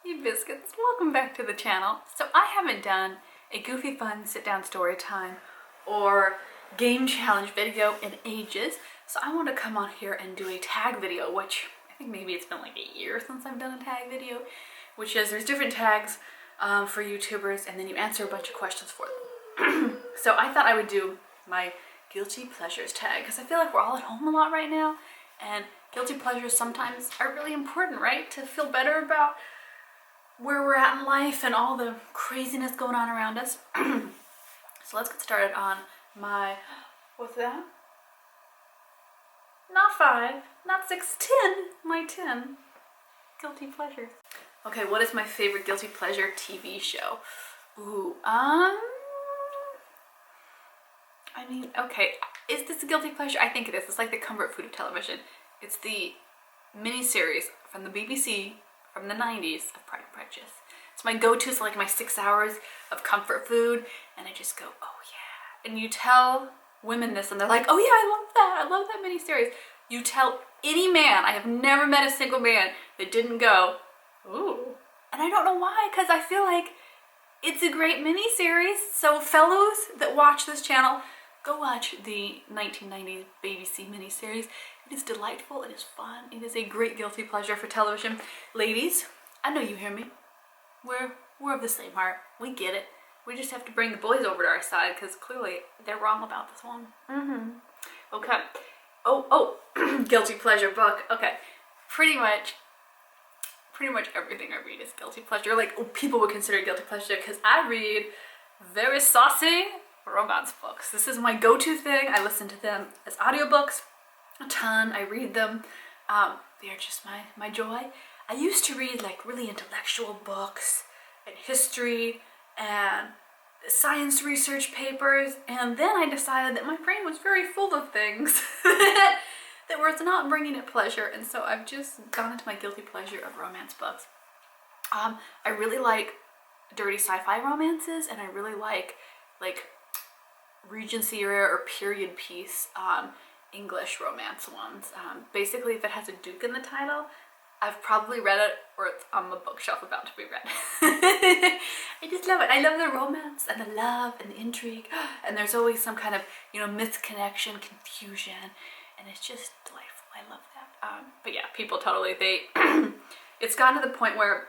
Hey biscuits, welcome back to the channel. So I haven't done a goofy fun sit down story time or game challenge video in ages, so I want to come on here and do a tag video, which I think maybe it's been like a year since I've done a tag video, which is there's different tags for YouTubers and then you answer a bunch of questions for them. So I thought I would do my guilty pleasures tag because I feel like we're all at home a lot right now and guilty pleasures sometimes are really important, right? To feel better about where we're at in life and all the craziness going on around us. So let's get started on my, what's that? Not 5, not 6, 10, my 10 guilty pleasures. Okay, what is my favorite guilty pleasure TV show? Ooh, I mean, okay, is this a guilty pleasure? I think it is. It's like the comfort food of television. It's the miniseries from the BBC from the 90s of Pride and Prejudice. It's my go-to, so like my 6 hours of comfort food, and I just go, oh yeah. And you tell women this and they're like, oh yeah, I love that miniseries. You tell any man, I have never met a single man that didn't go, ooh. And I don't know why, because I feel like it's a great miniseries. So fellows that watch this channel, go watch the 1990s BBC miniseries. It is delightful, it is fun, it is a great guilty pleasure for television. Ladies, I know you hear me. We're of the same heart. We get it. We just have to bring the boys over to our side because clearly they're wrong about this one. Okay. Oh, guilty pleasure book. Okay. Pretty much everything I read is guilty pleasure. Like people would consider guilty pleasure because I read very saucy romance books. This is my go-to thing. I listen to them as audiobooks a ton. I read them. They are just my joy. I used to read like really intellectual books and history and science research papers, and then I decided that my brain was very full of things that was not bringing it pleasure, and so I've just gone into my guilty pleasure of romance books. I really like dirty sci-fi romances, and I really like Regency era or period piece English romance ones. Basically, if it has a duke in the title, I've probably read it or it's on the bookshelf about to be read. I just love it. I love the romance and the love and the intrigue, and there's always some kind of, misconnection, confusion, and it's just delightful. I love that. But yeah, people totally, it's gotten to the point where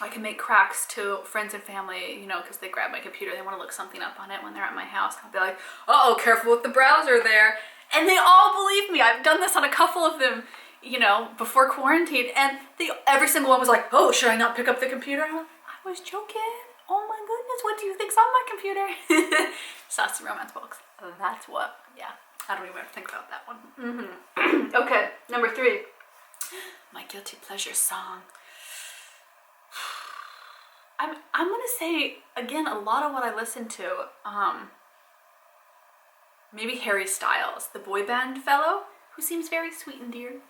I can make cracks to friends and family, because they grab my computer, they want to look something up on it when they're at my house. I'll be like, uh-oh, careful with the browser there. And they all believe me. I've done this on a couple of them, before quarantine, and every single one was like, oh, should I not pick up the computer? I was joking. Oh my goodness, what do you think's on my computer? Saucy romance books. That's what, yeah. I don't even have to think about that one. Okay, number 3. My guilty pleasure song. I'm gonna say, again, a lot of what I listen to, maybe Harry Styles, the boy band fellow, who seems very sweet and dear,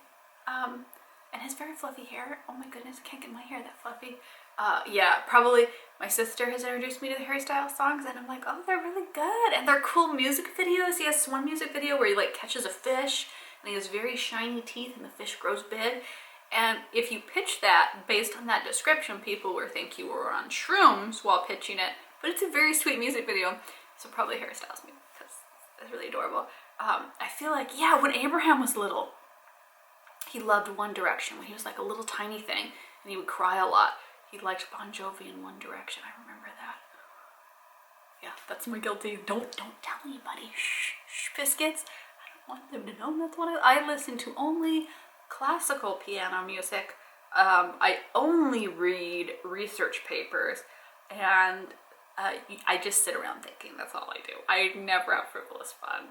and has very fluffy hair. Oh my goodness, I can't get my hair that fluffy. Yeah, probably my sister has introduced me to the Harry Styles songs, and I'm like, oh, they're really good, and they're cool music videos. He has one music video where he catches a fish, and he has very shiny teeth, and the fish grows big. And if you pitch that based on that description, people would think you were on shrooms while pitching it. But it's a very sweet music video, so probably Harry Styles music because it's really adorable. I feel like, yeah, when Abraham was little, he loved One Direction. When he was like a little tiny thing, and he would cry a lot, he liked Bon Jovi and One Direction. I remember that. Yeah, that's my guilty. Don't tell anybody. Shh, biscuits. I don't want them to know. That's what I listen to only classical piano music. I only read research papers, and I just sit around thinking. That's all I do. I never have frivolous fun.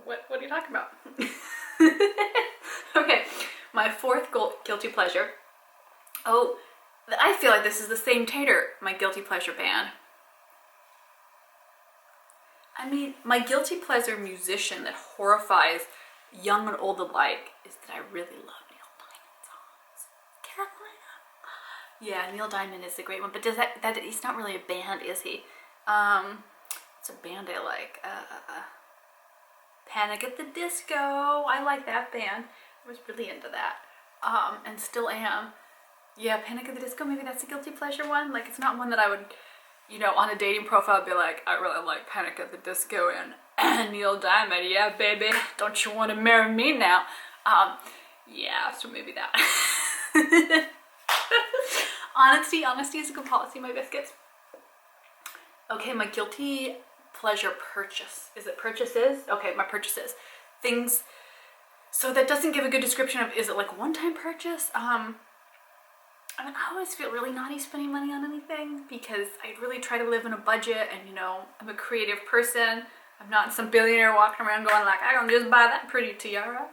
What are you talking about? Okay, my 4th guilty pleasure. Oh, I feel like this is the same tater. My guilty pleasure band. I mean, my guilty pleasure musician that horrifies young and old alike is that I really love Neil Diamond songs. Carolina. Yeah, Neil Diamond is a great one, but does that he's not really a band, is he? It's a band I like. Panic at the Disco. I like that band. I was really into that, and still am. Yeah, Panic at the Disco, maybe that's a guilty pleasure one. Like, it's not one that I would, you know, on a dating profile be like, I really like Panic at the Disco and Neil Diamond. Yeah, baby, don't you want to marry me now? Yeah, so maybe that. Honesty is a good policy, my biscuits. Okay, my guilty pleasure purchase. Is it purchases? Okay, my purchases. Things, so that doesn't give a good description of, is it like one-time purchase? I mean, I always feel really naughty spending money on anything because I really try to live in a budget, and you know, I'm a creative person. I'm not some billionaire walking around going like, I can just buy that pretty tiara.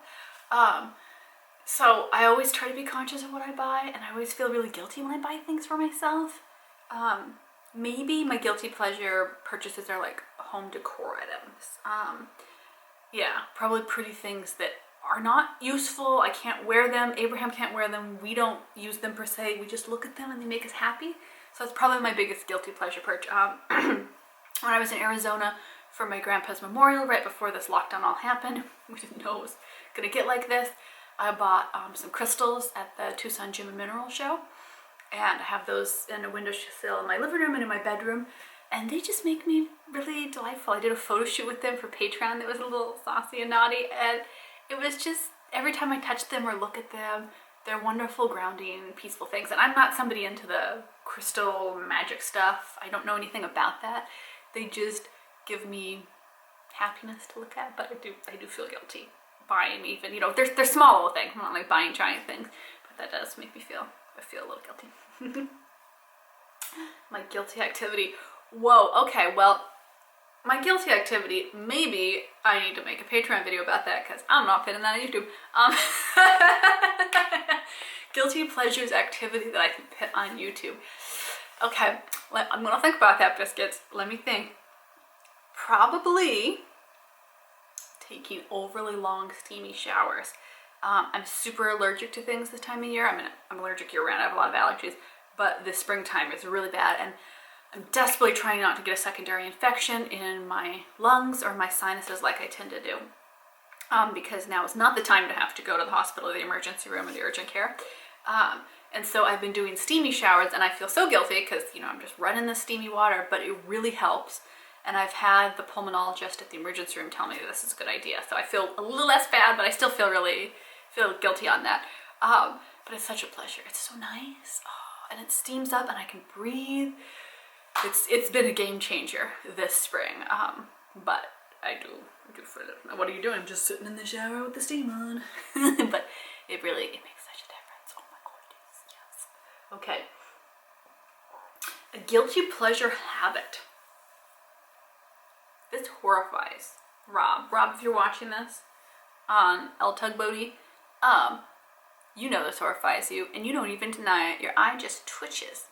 So I always try to be conscious of what I buy, and I always feel really guilty when I buy things for myself. Maybe my guilty pleasure purchases are like home decor items. Yeah, probably pretty things that are not useful. I can't wear them. Abraham can't wear them. We don't use them per se. We just look at them and they make us happy. So that's probably my biggest guilty pleasure purchase. When I was in Arizona for my grandpa's memorial, right before this lockdown all happened, we didn't know it was gonna get like this. I bought some crystals at the Tucson Gem and Mineral Show, and I have those in a windowsill in my living room and in my bedroom, and they just make me really delightful. I did a photo shoot with them for Patreon that was a little saucy and naughty, and it was just, every time I touch them or look at them, they're wonderful, grounding, peaceful things. And I'm not somebody into the crystal magic stuff. I don't know anything about that. They just give me happiness to look at, but I do feel guilty buying, even, you know, they're small little things. I'm not like buying giant things, but that does make me feel a little guilty. My guilty activity. Whoa, okay, well, my guilty activity, maybe I need to make a Patreon video about that because I'm not putting that on YouTube. Guilty pleasures activity that I can put on YouTube. Okay, I'm gonna think about that, biscuits. Let me think. Probably taking overly long steamy showers. I'm super allergic to things this time of year. I mean, I'm allergic year round. I have a lot of allergies, but this springtime is really bad, and I'm desperately trying not to get a secondary infection in my lungs or my sinuses like I tend to do, because now is not the time to have to go to the hospital, the emergency room, or the urgent care. And so I've been doing steamy showers, and I feel so guilty because, you know, I'm just running the steamy water, but it really helps. And I've had the pulmonologist at the emergency room tell me that this is a good idea. So I feel a little less bad, but I still feel guilty on that. But it's such a pleasure. It's so nice. Oh, and it steams up and I can breathe. It's been a game changer this spring. But I do feel it. What are you doing? I'm just sitting in the shower with the steam on. But it makes such a difference. Oh my goodness, yes. Okay. A guilty pleasure habit. This horrifies Rob. Rob, if you're watching this on El Tugboaty, you know this horrifies you, and you don't even deny it. Your eye just twitches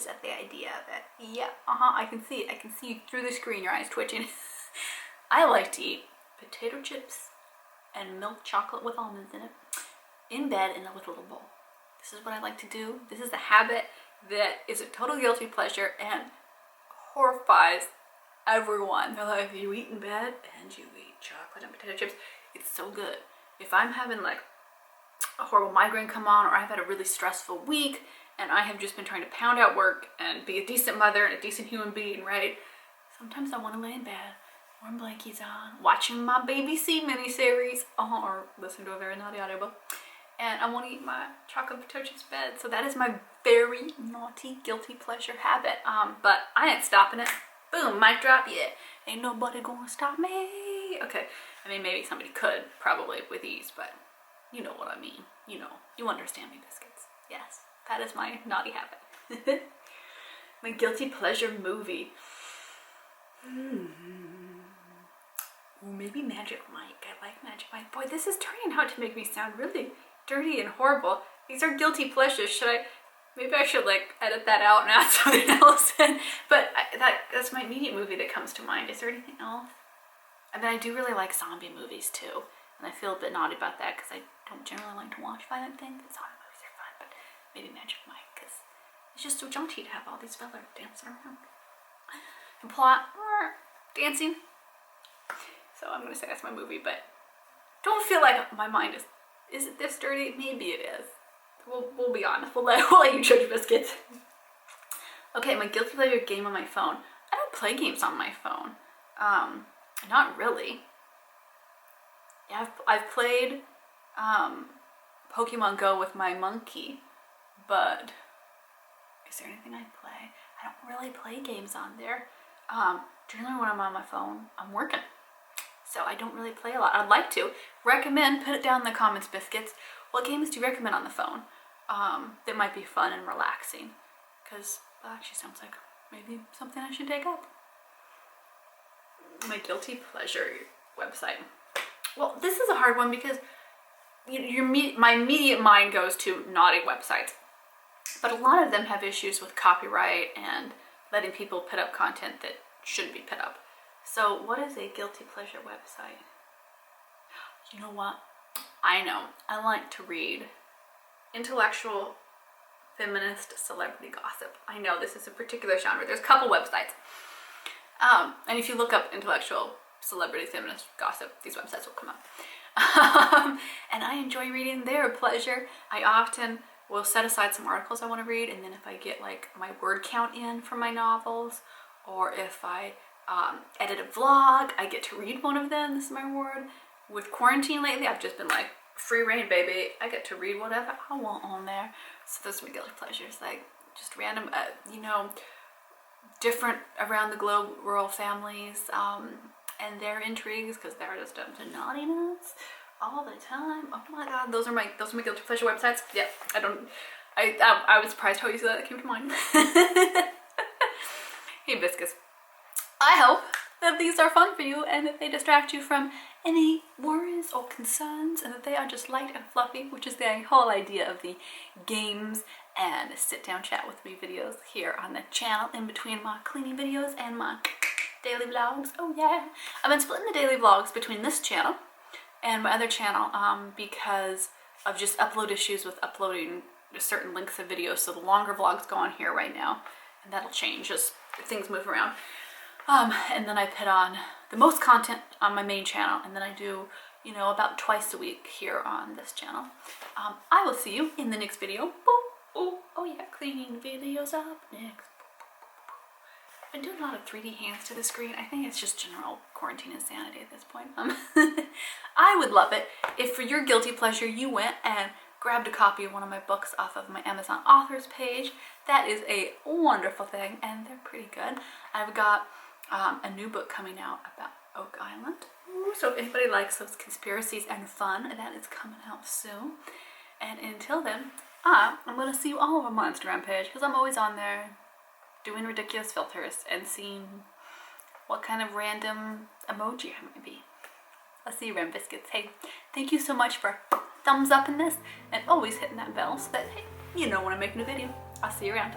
at the idea of it. Yeah, I can see it. I can see you through the screen, your eyes twitching. I like to eat potato chips and milk chocolate with almonds in it, in bed with a little bowl. This is what I like to do. This is a habit that is a total guilty pleasure and horrifies everyone. They're like, you eat in bed and you eat chocolate and potato chips. It's so good. If I'm having like a horrible migraine come on, or I've had a really stressful week and I have just been trying to pound out work and be a decent mother and a decent human being, right? Sometimes I want to lay in bed, warm blankies on, watching my BBC miniseries, or listen to a very naughty audiobook, and I want to eat my chocolate potato chips in bed. So that is my very naughty, guilty pleasure habit. But I ain't stopping it. Boom, mic drop, yeah. Ain't nobody gonna stop me. Okay, I mean, maybe somebody could, probably with ease, but you know what I mean. You know, you understand me, biscuits. Yes, that is my naughty habit. My guilty pleasure movie. Ooh, maybe Magic Mike. I like Magic Mike. Boy, this is turning out to make me sound really dirty and horrible. These are guilty pleasures. Maybe I should like edit that out and add something else in. But that's my immediate movie that comes to mind. Is there anything else? I mean, I do really like zombie movies too. And I feel a bit naughty about that because I don't generally like to watch violent things. Zombie movies are fun, but maybe Magic Mike, because it's just so jaunty to have all these fellas dancing around. And plot, dancing. So I'm going to say that's my movie, but don't feel like my mind is it this dirty? Maybe it is. We'll be honest. We'll let you judge biscuits. Okay, my guilty pleasure game on my phone. I don't play games on my phone. Not really. Yeah, I've played Pokemon Go with my monkey, but is there anything I play? I don't really play games on there. Generally when I'm on my phone, I'm working. So I don't really play a lot. I'd like to. Recommend, put it down in the comments, biscuits. What games do you recommend on the phone that might be fun and relaxing? Because that actually sounds like maybe something I should take up. My guilty pleasure website. Well, this is a hard one because my immediate mind goes to naughty websites. But a lot of them have issues with copyright and letting people put up content that shouldn't be put up. So what is a guilty pleasure website? You know what? I know. I like to read intellectual feminist celebrity gossip. I know this is a particular genre. There's a couple websites. And if you look up intellectual celebrity feminist gossip, these websites will come up. And I enjoy reading their pleasure. I often will set aside some articles I want to read, and then if I get like my word count in for my novels, or if I edit a vlog, I get to read one of them. This is my reward. With quarantine lately, I've just been like, free reign, baby. I get to read whatever I want on there. So those are my guilty pleasures, like just random, different around the globe royal families and their intrigues, because they're just up to naughtiness all the time. Oh my god, those are my guilty pleasure websites. Yeah, I was surprised how easy that came to mind. Hey biscuits, I hope that these are fun for you and that they distract you from any worries or concerns, and that they are just light and fluffy, which is the whole idea of the games and sit down chat with me videos here on the channel in between my cleaning videos and my daily vlogs. Oh yeah, I've been splitting the daily vlogs between this channel and my other channel because of just upload issues with uploading certain lengths of videos. So the longer vlogs go on here right now, and that'll change as things move around. And then I put on the most content on my main channel, and then I do, about twice a week here on this channel. I will see you in the next video. Oh yeah, cleaning videos up next. I've been doing a lot of 3D hands to the screen. I think it's just general quarantine insanity at this point. I would love it if for your guilty pleasure you went and grabbed a copy of one of my books off of my Amazon authors page. That is a wonderful thing, and they're pretty good. I've got a new book coming out about Oak Island. Ooh, so if anybody likes those conspiracies and fun, that is coming out soon. And until then, I'm going to see you all over my Instagram page, because I'm always on there doing ridiculous filters and seeing what kind of random emoji I might be. I'll see you around, biscuits. Hey, thank you so much for thumbs up in this and always hitting that bell so that, hey, you know when I'm making a video. I'll see you around.